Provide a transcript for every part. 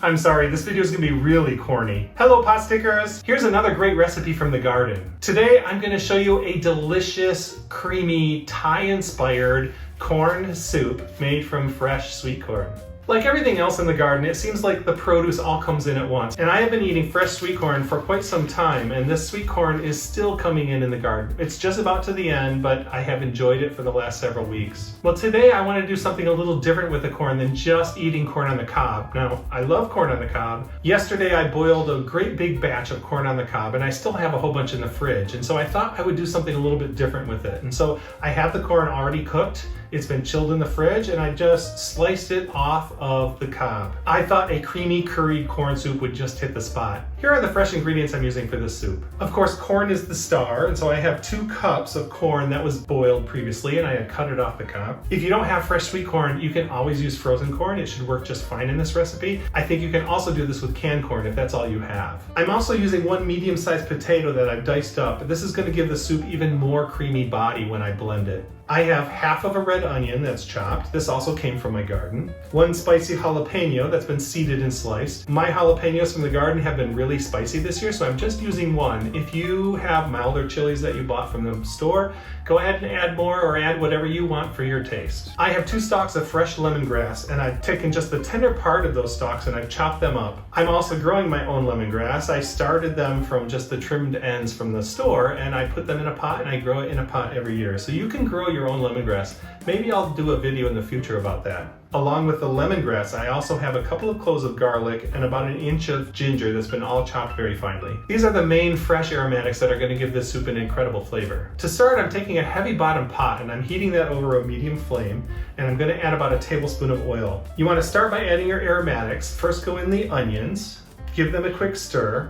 I'm sorry, this video is going to be really corny. Hello pot stickers! Here's another great recipe from the garden. Today I'm going to show you a delicious, creamy, Thai-inspired corn soup made from fresh sweet corn. Like everything else in the garden, it seems like the produce all comes in at once. And I have been eating fresh sweet corn for quite some time, and this sweet corn is still coming in the garden. It's just about to the end, but I have enjoyed it for the last several weeks. Well, today I want to do something a little different with the corn than just eating corn on the cob. Now, I love corn on the cob. Yesterday I boiled a great big batch of corn on the cob, and I still have a whole bunch in the fridge. And so I thought I would do something a little bit different with it. And so I have the corn already cooked. It's been chilled in the fridge, and I just sliced it off of the cob. I thought a creamy curried corn soup would just hit the spot. Here are the fresh ingredients I'm using for this soup. Of course, corn is the star, and so I have 2 cups of corn that was boiled previously, and I had cut it off the cob. If you don't have fresh sweet corn, you can always use frozen corn. It should work just fine in this recipe. I think you can also do this with canned corn if that's all you have. I'm also using 1 medium-sized potato that I've diced up. This is going to give the soup even more creamy body when I blend it. I have half of a red onion that's chopped. This also came from my garden. 1 spicy jalapeno that's been seeded and sliced. My jalapenos from the garden have been really spicy this year, so I'm just using 1. If you have milder chilies that you bought from the store, go ahead and add more or add whatever you want for your taste. I have 2 stalks of fresh lemongrass, and I've taken just the tender part of those stalks and I've chopped them up. I'm also growing my own lemongrass. I started them from just the trimmed ends from the store, and I put them in a pot, and I grow it in a pot every year. So you can grow your own lemongrass. Maybe I'll do a video in the future about that. Along with the lemongrass, I also have a couple of cloves of garlic and about 1 inch of ginger that's been all chopped very finely. These are the main fresh aromatics that are going to give this soup an incredible flavor. To start, I'm taking a heavy bottom pot and I'm heating that over a medium flame, and I'm going to add about 1 tablespoon of oil. You want to start by adding your aromatics. First go in the onions, give them a quick stir.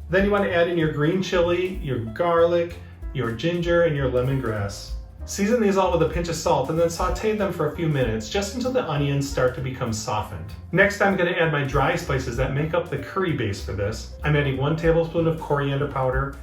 Then you want to add in your green chili, your garlic, your ginger, and your lemongrass. Season these all with a pinch of salt and then saute them for a few minutes, just until the onions start to become softened. Next, I'm going to add my dry spices that make up the curry base for this. I'm adding 1 tablespoon of coriander powder,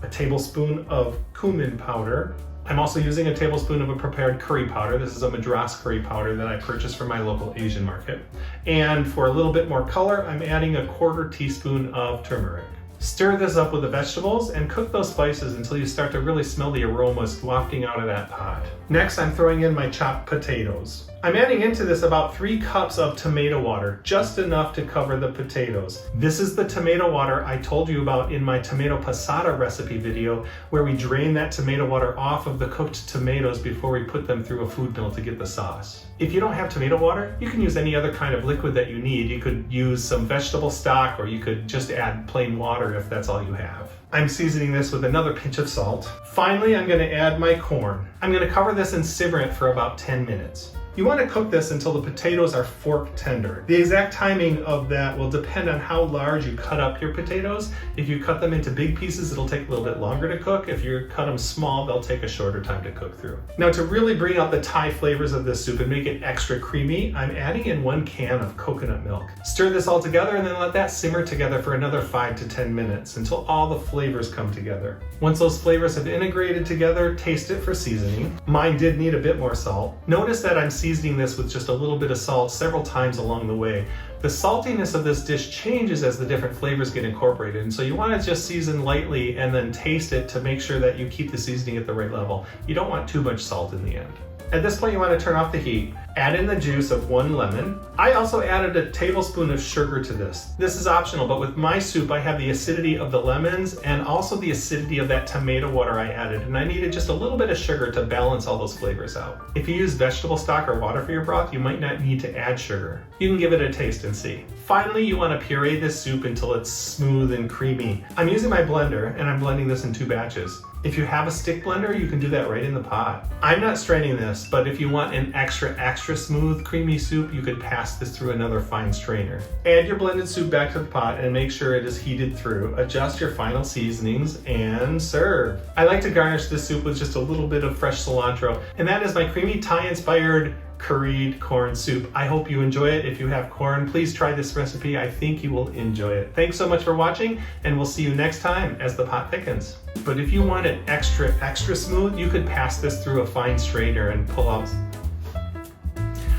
1 tablespoon of cumin powder. I'm also using 1 tablespoon of a prepared curry powder. This is a Madras curry powder that I purchased from my local Asian market. And for a little bit more color, I'm adding 1/4 teaspoon of turmeric. Stir this up with the vegetables and cook those spices until you start to really smell the aromas wafting out of that pot. Next, I'm throwing in my chopped potatoes. I'm adding into this about 3 cups of tomato water, just enough to cover the potatoes. This is the tomato water I told you about in my tomato passata recipe video, where we drain that tomato water off of the cooked tomatoes before we put them through a food mill to get the sauce. If you don't have tomato water, you can use any other kind of liquid that you need. You could use some vegetable stock, or you could just add plain water if that's all you have. I'm seasoning this with another pinch of salt. Finally, I'm going to add my corn. I'm going to cover this and simmer it for about 10 minutes. You want to cook this until the potatoes are fork tender. The exact timing of that will depend on how large you cut up your potatoes. If you cut them into big pieces, it'll take a little bit longer to cook. If you cut them small, they'll take a shorter time to cook through. Now, to really bring out the Thai flavors of this soup and make it extra creamy, I'm adding in 1 can of coconut milk. Stir this all together and then let that simmer together for another 5 to 10 minutes until all the flavors come together. Once those flavors have integrated together, taste it for seasoning. Mine did need a bit more salt. Notice that I'm seasoning this with just a little bit of salt several times along the way. The saltiness of this dish changes as the different flavors get incorporated, and so you want to just season lightly and then taste it to make sure that you keep the seasoning at the right level. You don't want too much salt in the end. At this point, you want to turn off the heat. Add in the juice of 1 lemon. I also added 1 tablespoon of sugar to this. This is optional, but with my soup, I have the acidity of the lemons and also the acidity of that tomato water I added, and I needed just a little bit of sugar to balance all those flavors out. If you use vegetable stock or water for your broth, you might not need to add sugar. You can give it a taste and see. Finally, you want to puree this soup until it's smooth and creamy. I'm using my blender, and I'm blending this in 2 batches. If you have a stick blender, you can do that right in the pot. I'm not straining this, but if you want an extra smooth, creamy soup, you could pass this through another fine strainer. Add your blended soup back to the pot and make sure it is heated through. Adjust your final seasonings and serve. I like to garnish this soup with just a little bit of fresh cilantro, and that is my creamy Thai-inspired curried corn soup. I hope you enjoy it. If you have corn, please try this recipe. I think you will enjoy it. Thanks so much for watching, and we'll see you next time as the pot thickens. But if you want it extra smooth, you could pass this through a fine strainer and pull out